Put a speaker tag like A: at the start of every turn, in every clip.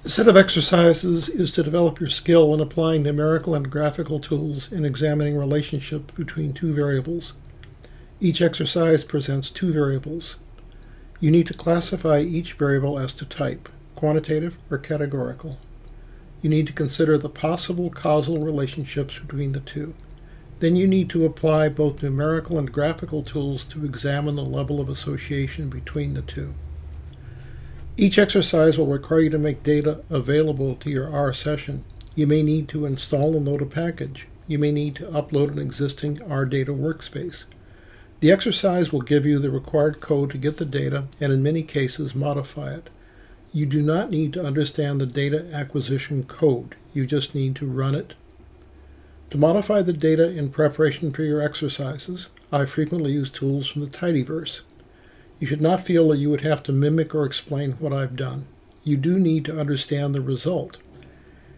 A: The set of exercises is to develop your skill in applying numerical and graphical tools in examining relationships between two variables. Each exercise presents two variables. You need to classify each variable as to type, quantitative or categorical. You need to consider the possible causal relationships between the two. Then you need to apply both numerical and graphical tools to examine the level of association between the two. Each exercise will require you to make data available to your R session. You may need to install and load a package. You may need to upload an existing R data workspace. The exercise will give you the required code to get the data and in many cases modify it. You do not need to understand the data acquisition code. You just need to run it. To modify the data in preparation for your exercises, I frequently use tools from the Tidyverse. You should not feel that you would have to mimic or explain what I've done. You do need to understand the result.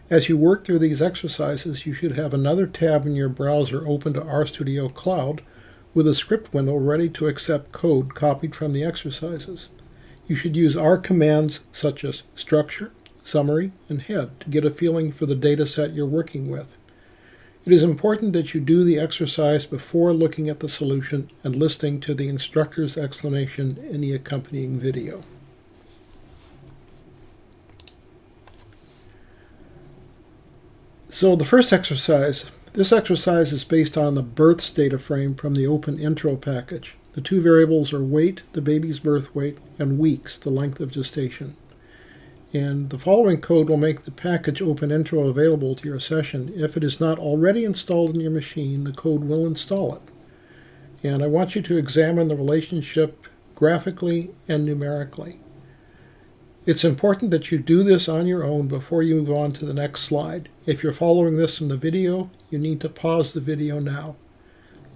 A: As you work through these exercises, you should have another tab in your browser open to RStudio Cloud with a script window ready to accept code copied from the exercises. You should use R commands such as structure, summary, and head to get a feeling for the data set you're working with. It is important that you do the exercise before looking at the solution and listening to the instructor's explanation in the accompanying video. So the first exercise, this exercise is based on the births data frame from the Open Intro package. The two variables are weight, the baby's birth weight, and weeks, the length of gestation. And the following code will make the package Open Intro available to your session. If it is not already installed in your machine, the code will install it. And I want you to examine the relationship graphically and numerically. It's important that you do this on your own before you move on to the next slide. If you're following this from the video, you need to pause the video now.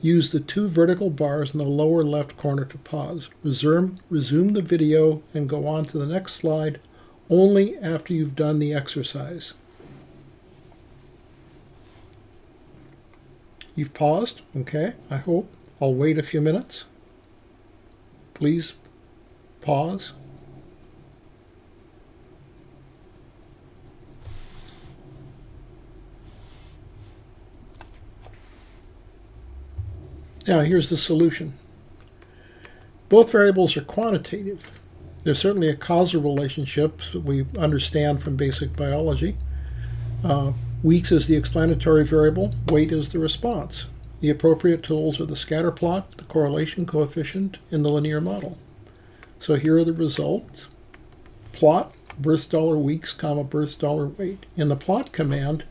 A: Use the two vertical bars in the lower left corner to pause. Resume the video and go on to the next slide only after you've done the exercise. You've paused, okay, I hope. I'll wait a few minutes. Please pause. Now here's the solution. Both variables are quantitative. There's certainly a causal relationship that we understand from basic biology. Weeks is the explanatory variable, weight is the response. The appropriate tools are the scatter plot, the correlation coefficient, and the linear model. So here are the results. Plot birth dollar weeks, comma, birth dollar weight. In the plot command,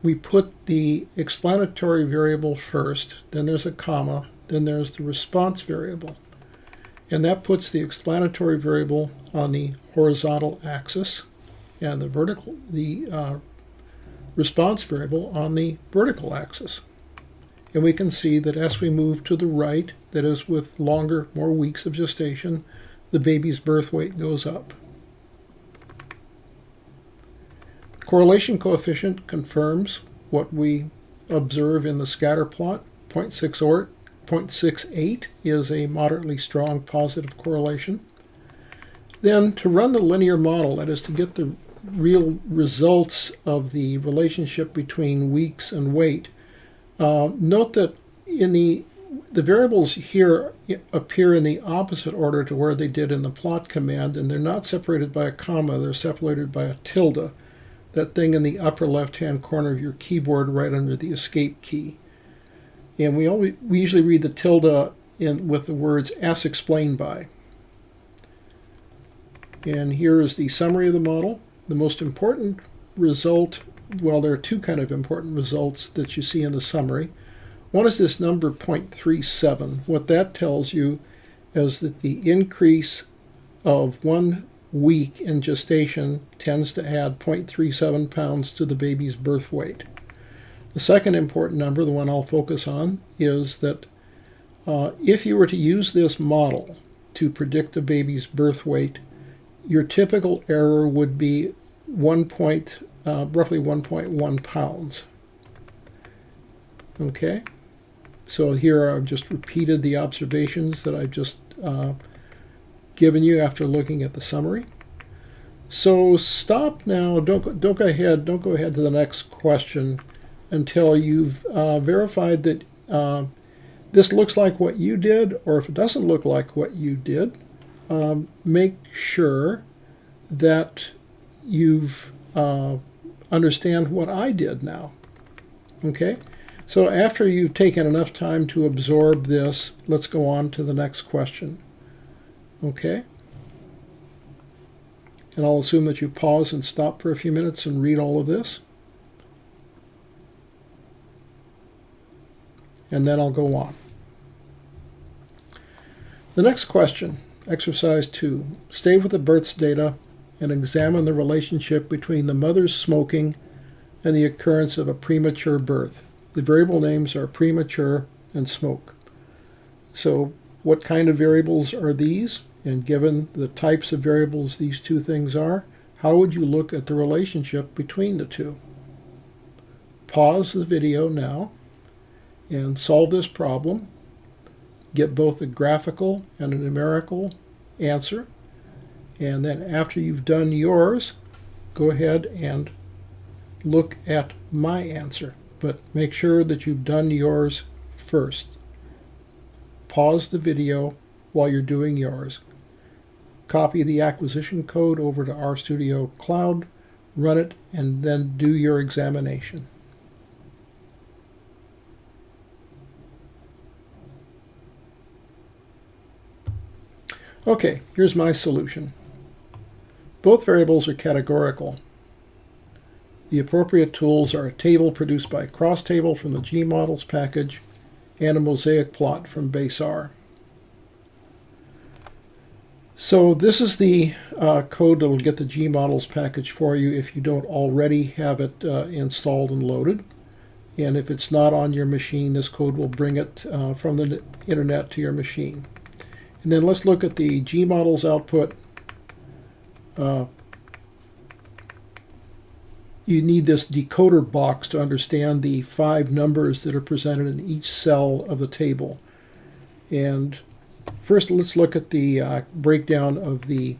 A: we put the explanatory variable first, then there's a comma, then there's the response variable. And that puts the explanatory variable on the horizontal axis and the response variable on the vertical axis. And we can see that as we move to the right, that is with longer, more weeks of gestation, the baby's birth weight goes up. Correlation coefficient confirms what we observe in the scatter plot. 0.68 is a moderately strong positive correlation. Then to run the linear model, that is to get the real results of the relationship between weeks and weight, note that in the variables here appear in the opposite order to where they did in the plot command, and they're not separated by a comma, they're separated by a tilde, that thing in the upper left-hand corner of your keyboard right under the escape key. And we usually read the tilde with the words as explained by. And here is the summary of the model. The most important result, well, there are two kind of important results that you see in the summary. One is this number 0.37. What that tells you is that the increase of 1 week in gestation tends to add 0.37 pounds to the baby's birth weight. The second important number, the one I'll focus on, is that if you were to use this model to predict a baby's birth weight, your typical error would be roughly 1.1 pounds. Okay, so here I've just repeated the observations that I've just given you after looking at the summary. So stop now. Don't go ahead. Don't go ahead to the next question until you've verified that this looks like what you did, or if it doesn't look like what you did, make sure that you've understand what I did now. Okay? So after you've taken enough time to absorb this, let's go on to the next question. Okay? And I'll assume that you pause and stop for a few minutes and read all of this. And then I'll go on. The next question, exercise 2. Stay with the births data and examine the relationship between the mother's smoking and the occurrence of a premature birth. The variable names are premature and smoke. So what kind of variables are these? And given the types of variables these two things are, how would you look at the relationship between the two? Pause the video now and solve this problem. Get both a graphical and a numerical answer. And then after you've done yours, go ahead and look at my answer. But make sure that you've done yours first. Pause the video while you're doing yours. Copy the acquisition code over to RStudio Cloud, run it, and then do your examination. Okay, here's my solution. Both variables are categorical. The appropriate tools are a table produced by Crosstable from the gmodels package and a mosaic plot from Base R. So this is the code that will get the gmodels package for you if you don't already have it installed and loaded. And if it's not on your machine, this code will bring it from the internet to your machine. And then let's look at the gmodels output. You need this decoder box to understand the 5 numbers that are presented in each cell of the table. And first, let's look at the breakdown of the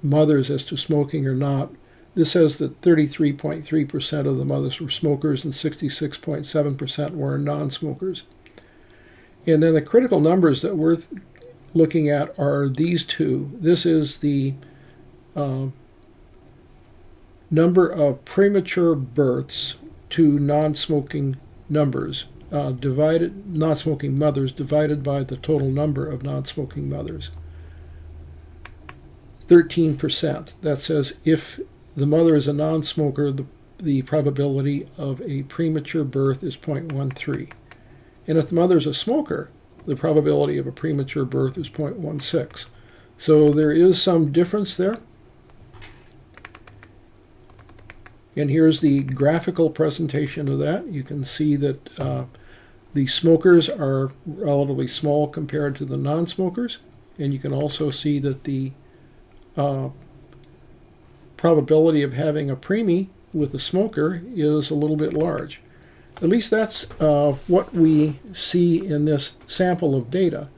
A: mothers as to smoking or not. This says that 33.3% of the mothers were smokers and 66.7% were non-smokers. And then the critical numbers that we're looking at are these two. This is the number of premature births to non-smoking numbers, non-smoking mothers divided by the total number of non-smoking mothers. 13%. That says if the mother is a non-smoker, the probability of a premature birth is 0.13. And if the mother is a smoker, the probability of a premature birth is 0.16. So there is some difference there. And here's the graphical presentation of that. You can see that the smokers are relatively small compared to the non-smokers. And you can also see that the probability of having a preemie with a smoker is a little bit large. At least that's what we see in this sample of data.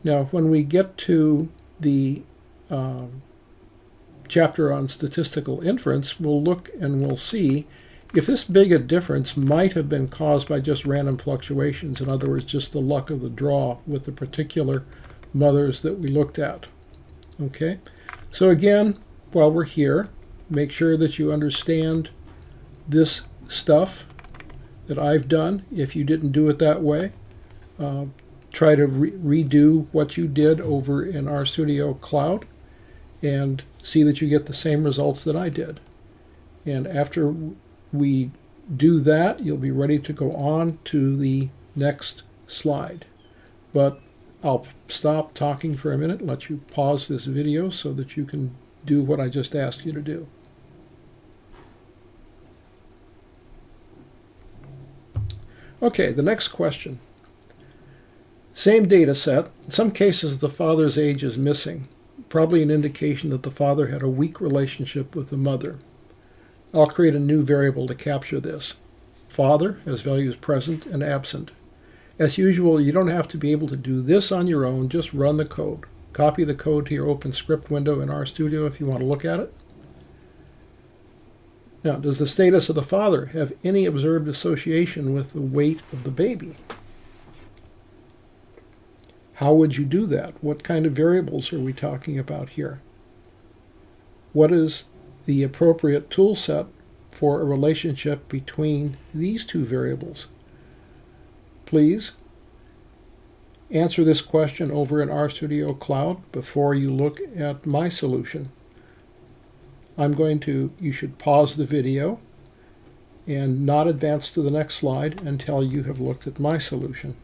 A: Now, when we get to the chapter on statistical inference, we'll look and we'll see if this big a difference might have been caused by just random fluctuations. In other words, just the luck of the draw with the particular mothers that we looked at. Okay, so again, while we're here, make sure that you understand this stuff that I've done. If you didn't do it that way, try to redo what you did over in RStudio Cloud and see that you get the same results that I did. And after we do that, you'll be ready to go on to the next slide. But I'll stop talking for a minute, let you pause this video so that you can do what I just asked you to do. Okay, the next question. Same data set. In some cases, the father's age is missing, probably an indication that the father had a weak relationship with the mother. I'll create a new variable to capture this. Father has values present and absent. As usual, you don't have to be able to do this on your own, just run the code. Copy the code to your OpenScript window in RStudio if you want to look at it. Now, does the status of the father have any observed association with the weight of the baby? How would you do that? What kind of variables are we talking about here? What is the appropriate tool set for a relationship between these two variables? Please answer this question over in RStudio Cloud before you look at my solution. You should pause the video and not advance to the next slide until you have looked at my solution.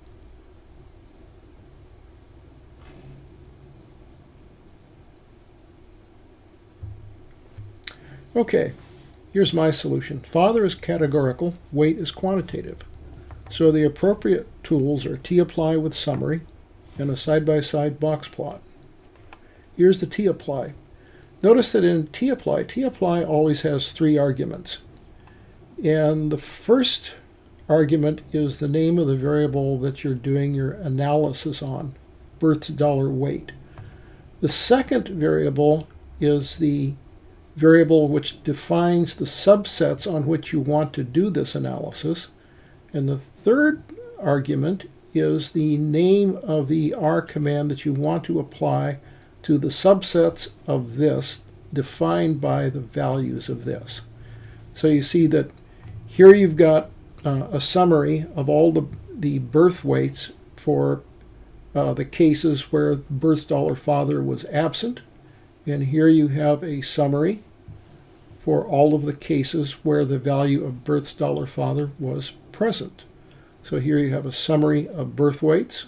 A: Okay, here's my solution. Father is categorical, weight is quantitative. So the appropriate tools are tapply with summary and a side-by-side box plot. Here's the tapply. Notice that in tapply always has 3 arguments. And the first argument is the name of the variable that you're doing your analysis on, birth dollar weight. The second variable is the variable which defines the subsets on which you want to do this analysis. And the third argument is the name of the R command that you want to apply to the subsets of this defined by the values of this. So you see that here you've got a summary of all the birth weights for the cases where birth dollar father was absent. And here you have a summary for all of the cases where the value of birth dollar father was present. So here you have a summary of birth weights,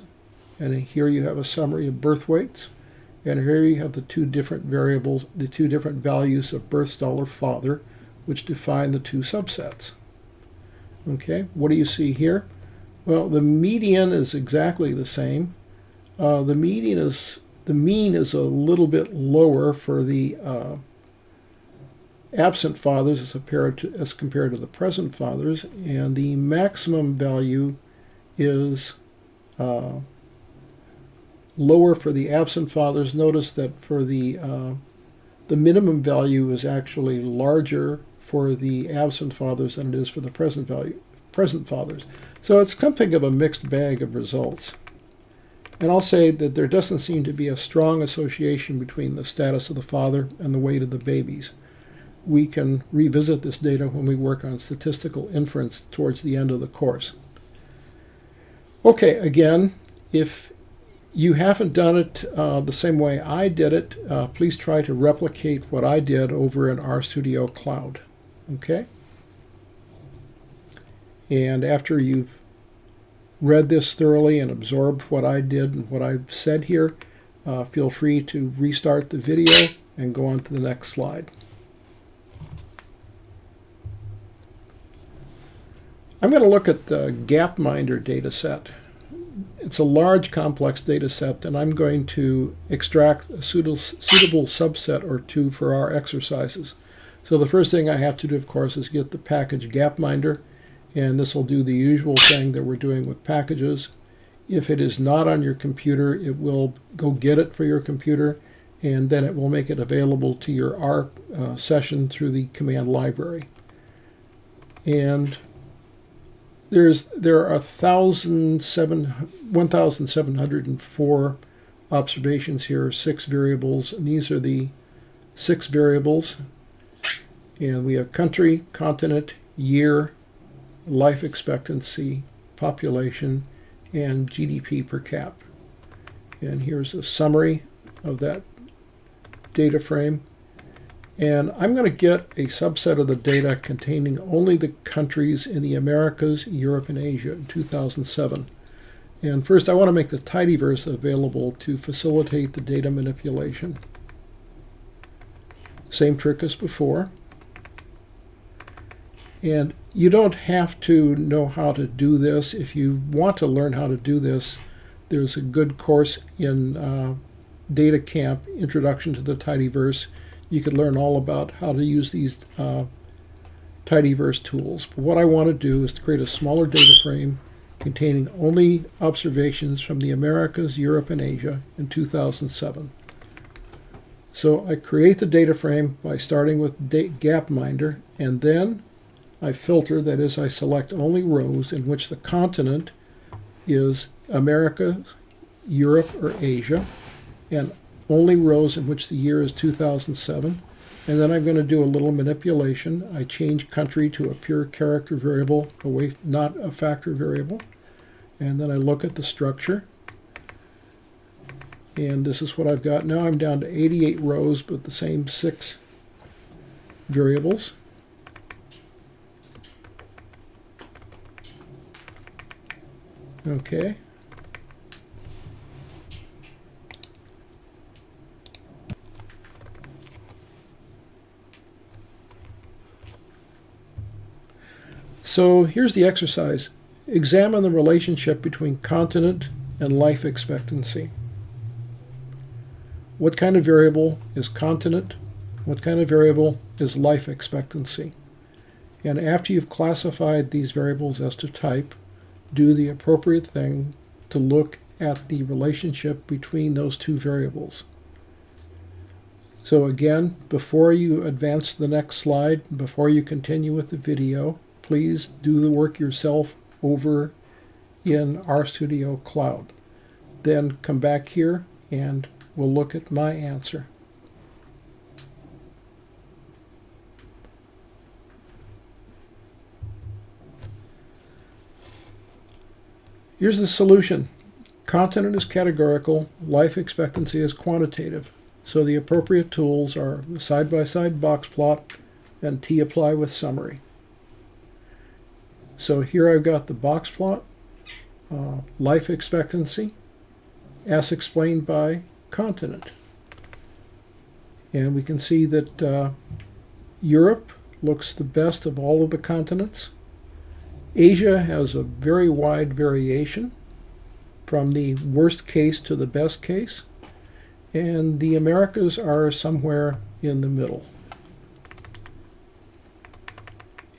A: and here you have a summary of birth weights, and here you have the 2 different variables, the 2 different values of birth dollar father, which define the 2 subsets. Okay, what do you see here? Well, the median is exactly the same. The mean is a little bit lower for the absent fathers as compared to the present fathers, and the maximum value is lower for the absent fathers. Notice that for the minimum value is actually larger for the absent fathers than it is for the present fathers. So it's something of a mixed bag of results. And I'll say that there doesn't seem to be a strong association between the status of the father and the weight of the babies. We can revisit this data when we work on statistical inference towards the end of the course. Okay, again, if you haven't done it the same way I did it, please try to replicate what I did over in RStudio Cloud. Okay? And after you've read this thoroughly and absorbed what I did and what I've said here, feel free to restart the video and go on to the next slide. I'm going to look at the Gapminder data set. It's a large, complex data set, and I'm going to extract a suitable subset or 2 for our exercises. So the first thing I have to do, of course, is get the package Gapminder, and this will do the usual thing that we're doing with packages. If it is not on your computer, it will go get it for your computer, and then it will make it available to your R session through the command library. And there are 1,704 observations here, 6 variables, and these are the 6 variables. And we have country, continent, year, life expectancy, population, and GDP per cap. And here's a summary of that data frame. And I'm going to get a subset of the data containing only the countries in the Americas, Europe, and Asia in 2007. And first, I want to make the tidyverse available to facilitate the data manipulation. Same trick as before. And you don't have to know how to do this. If you want to learn how to do this, there's a good course in Data Camp, Introduction to the Tidyverse. You could learn all about how to use these tidyverse tools. But what I want to do is to create a smaller data frame containing only observations from the Americas, Europe, and Asia in 2007. So I create the data frame by starting with Gapminder, and then I filter, that is, I select only rows in which the continent is America, Europe, or Asia, and only rows in which the year is 2007. And then I'm going to do a little manipulation. I change country to a pure character variable, not a factor variable. And then I look at the structure. And this is what I've got. Now I'm down to 88 rows, but the same 6 variables. Okay. So here's the exercise. Examine the relationship between continent and life expectancy. What kind of variable is continent? What kind of variable is life expectancy? And after you've classified these variables as to type, do the appropriate thing to look at the relationship between those two variables. So again, before you advance to the next slide, before you continue with the video, please do the work yourself over in RStudio Cloud. Then come back here and we'll look at my answer. Here's the solution. Continent is categorical, life expectancy is quantitative. So the appropriate tools are the side-by-side box plot and t-apply with summary. So here I've got the box plot, life expectancy, as explained by continent. And we can see that Europe looks the best of all of the continents. Asia has a very wide variation from the worst case to the best case. And the Americas are somewhere in the middle.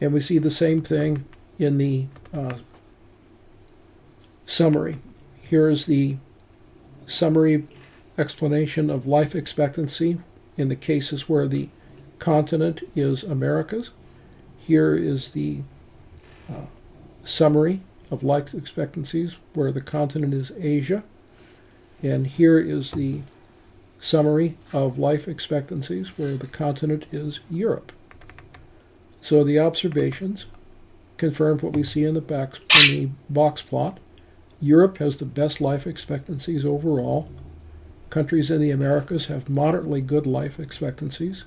A: And we see the same thing in the summary. Here's the summary explanation of life expectancy in the cases where the continent is Americas. Here is the summary of life expectancies where the continent is Asia. And here is the summary of life expectancies where the continent is Europe. So the observations confirm what we see in the box plot. Europe has the best life expectancies overall. Countries in the Americas have moderately good life expectancies.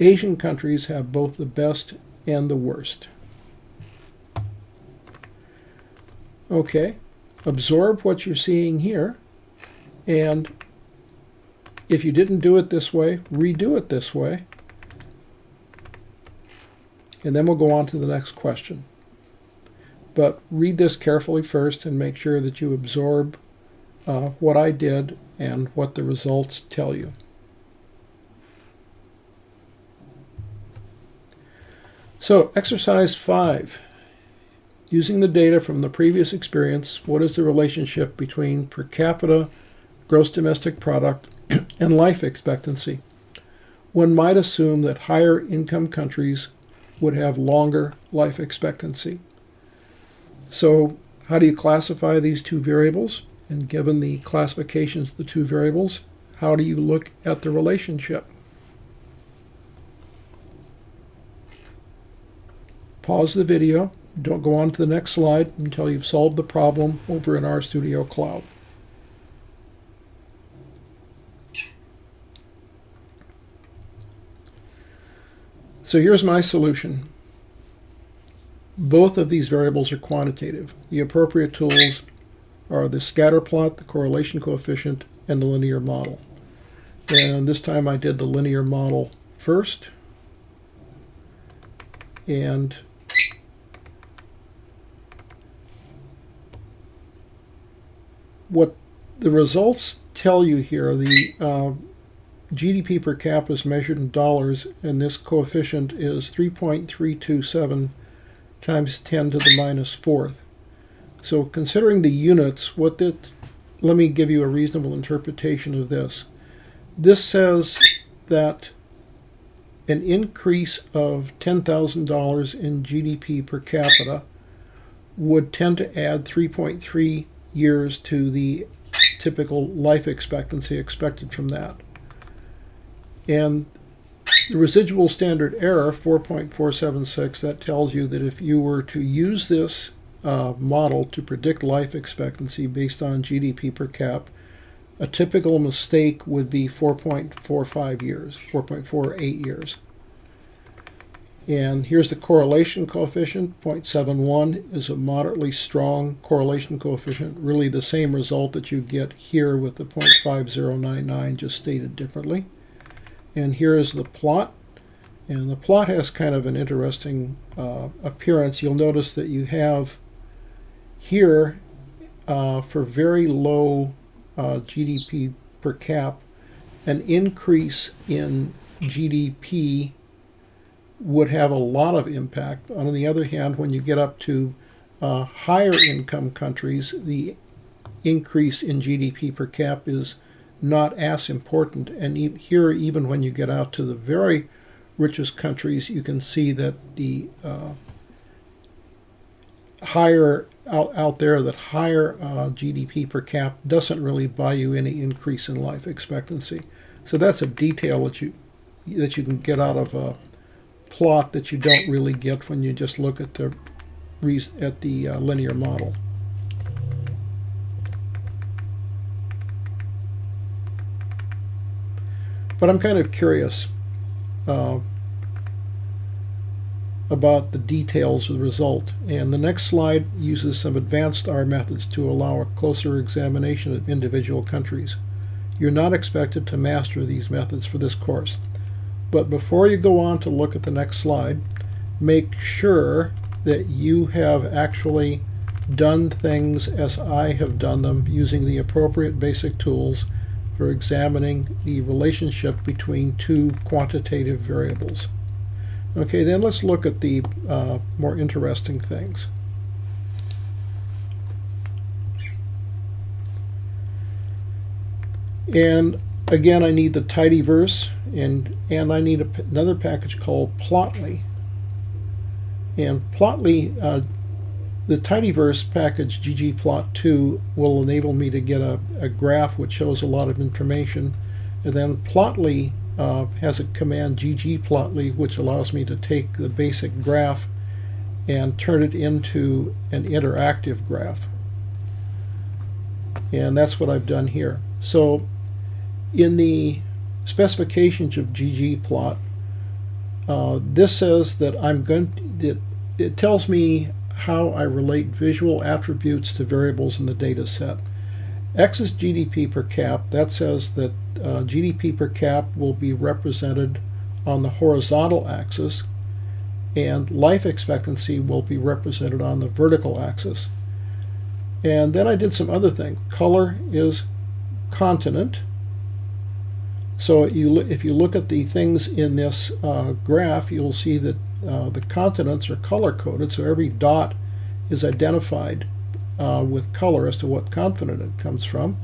A: Asian countries have both the best and the worst. Okay, absorb what you're seeing here, and if you didn't do it this way, redo it this way. And then we'll go on to the next question. But read this carefully first and make sure that you absorb what I did and what the results tell you. So, exercise 5. Using the data from the previous experience, what is the relationship between per capita gross domestic product and life expectancy? One might assume that higher income countries would have longer life expectancy. So how do you classify these two variables? And given the classifications of the two variables, how do you look at the relationship? Pause the video. Don't go on to the next slide until you've solved the problem over in RStudio Cloud. So here's my solution. Both of these variables are quantitative. The appropriate tools are the scatter plot, the correlation coefficient, and the linear model. And this time I did the linear model first. And what the results tell you here, the GDP per capita is measured in dollars, and this coefficient is 3.327 times 10 to the minus fourth. So considering the units, let me give you a reasonable interpretation of this. This says that an increase of $10,000 in GDP per capita would tend to add 3.3 years to the typical life expectancy expected from that. And the residual standard error, 4.476, that tells you that if you were to use this model to predict life expectancy based on GDP per cap, a typical mistake would be 4.45 years, 4.48 years. And here's the correlation coefficient. 0.71 is a moderately strong correlation coefficient, really the same result that you get here with the 0.5099, just stated differently. And here is the plot. And the plot has kind of an interesting appearance. You'll notice that you have here, for very low GDP per cap, an increase in GDP would have a lot of impact. On the other hand, when you get up to higher income countries, the increase in GDP per cap is not as important. And here, even when you get out to the very richest countries, you can see that the higher out there, that higher GDP per cap doesn't really buy you any increase in life expectancy. So that's a detail that you can get out of a plot that you don't really get when you just look at the linear model. But I'm kind of curious about the details of the result. And the next slide uses some advanced R methods to allow a closer examination of individual countries. You're not expected to master these methods for this course. But before you go on to look at the next slide, make sure that you have actually done things as I have done them, using the appropriate basic tools for examining the relationship between two quantitative variables. Okay, then let's look at the more interesting things. And again, I need the tidyverse, and I need another package called Plotly. And Plotly, the tidyverse package ggplot2 will enable me to get a graph which shows a lot of information. And then Plotly has a command ggplotly, which allows me to take the basic graph and turn it into an interactive graph. And that's what I've done here. So in the specifications of ggplot, this says that it tells me how I relate visual attributes to variables in the data set. X is GDP per cap. That says that GDP per cap will be represented on the horizontal axis, and life expectancy will be represented on the vertical axis. And then I did some other things. Color is continent. So if you look at the things in this graph, you'll see that the continents are color-coded, so every dot is identified with color as to what continent it comes from.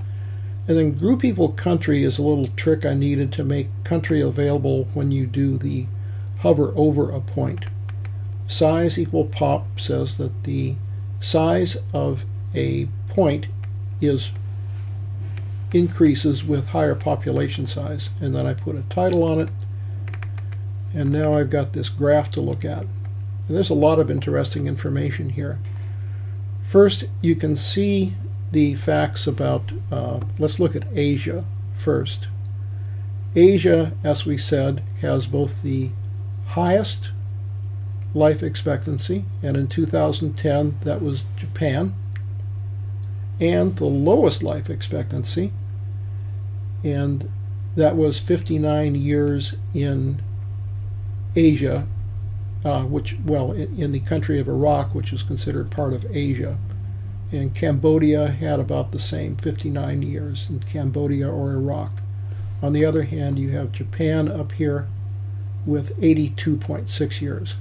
A: And then group equal country is a little trick I needed to make country available when you do the hover over a point. Size equal pop says that the size of a point increases with higher population size. And then I put a title on it, and now I've got this graph to look at. And there's a lot of interesting information here. First, you can see the facts about, let's look at Asia first. Asia, as we said, has both the highest life expectancy, and in 2010 that was Japan, and the lowest life expectancy, and that was 59 years in Asia, in the country of Iraq, which is considered part of Asia. And Cambodia had about the same, 59 years in Cambodia or Iraq. On the other hand, you have Japan up here with 82.6 years.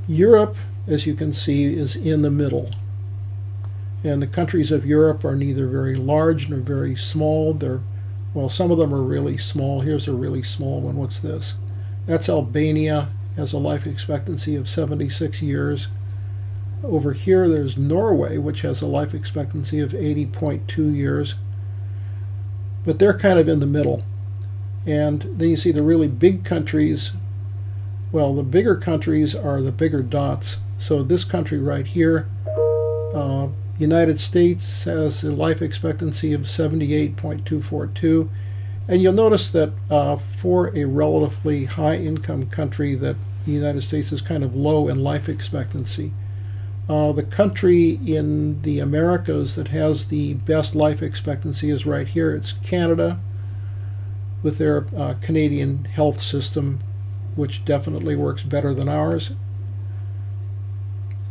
A: Europe, as you can see, is in the middle. And the countries of Europe are neither very large nor very small. Well, some of them are really small. Here's a really small one. What's this? That's Albania, has a life expectancy of 76 years. Over here, there's Norway, which has a life expectancy of 80.2 years. But they're kind of in the middle. And then you see the really big countries. Well, the bigger countries are the bigger dots. So this country right here, United States, has a life expectancy of 78.242. And you'll notice that for a relatively high income country, that the United States is kind of low in life expectancy. The country in the Americas that has the best life expectancy is right here. It's Canada, with their Canadian health system, which definitely works better than ours.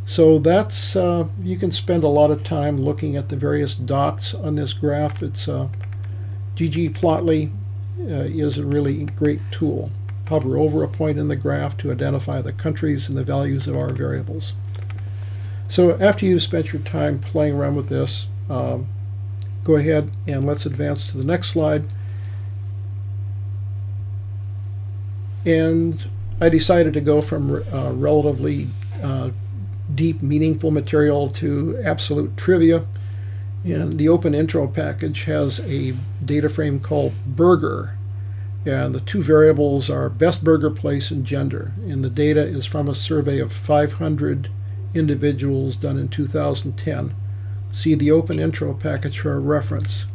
A: So that's, you can spend a lot of time looking at the various dots on this graph. It's ggplotly is a really great tool. Hover over a point in the graph to identify the countries and the values of our variables. So after you've spent your time playing around with this, go ahead and let's advance to the next slide. And I decided to go from relatively deep, meaningful material to absolute trivia. And the Open Intro package has a data frame called burger. And the two variables are best burger place and gender. And the data is from a survey of 500 individuals done in 2010. See the Open Intro package for a reference.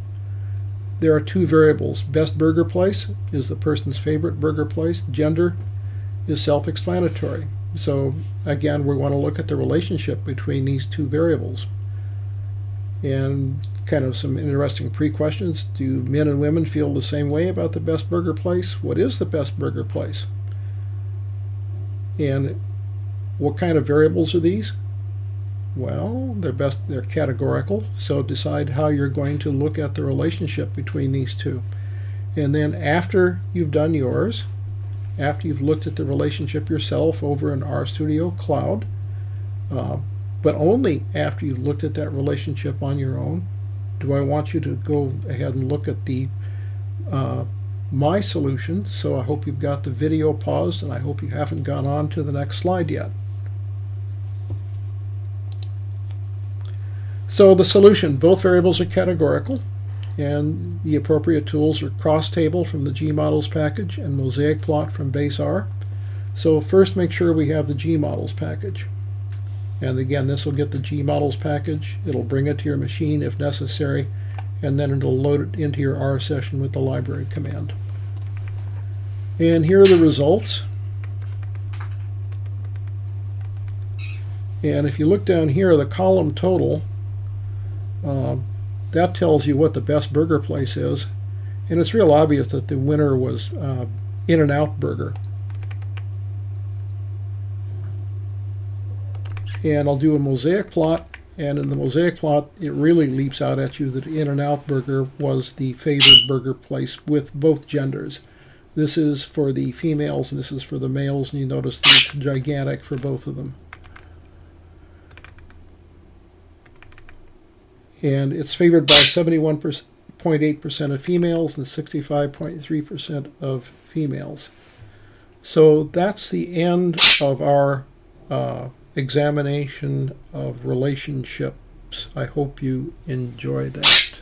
A: There are two variables. Best burger place is the person's favorite burger place. Gender is self-explanatory. So again, we want to look at the relationship between these two variables. And kind of some interesting pre-questions. Do men and women feel the same way about the best burger place? What is the best burger place? And what kind of variables are these? Well, they're categorical, so decide how you're going to look at the relationship between these two. And then after you've done yours, after you've looked at the relationship yourself over in RStudio Cloud, but only after you've looked at that relationship on your own, do I want you to go ahead and look at the my solution. So I hope you've got the video paused, and I hope you haven't gone on to the next slide yet. So the solution, both variables are categorical, and the appropriate tools are CrossTable from the gmodels package and MosaicPlot from base R. So first make sure we have the gmodels package. And again, this will get the gmodels package. It'll bring it to your machine if necessary, and then it'll load it into your R session with the library command. And here are the results. And if you look down here, the column total, that tells you what the best burger place is. And it's real obvious that the winner was In-N-Out Burger. And I'll do a mosaic plot, and in the mosaic plot it really leaps out at you that In-N-Out Burger was the favored burger place with both genders. This is for the females and this is for the males, and you notice that it's gigantic for both of them. And it's favored by 71.8% of females and 65.3% of females. So that's the end of our examination of relationships. I hope you enjoy that.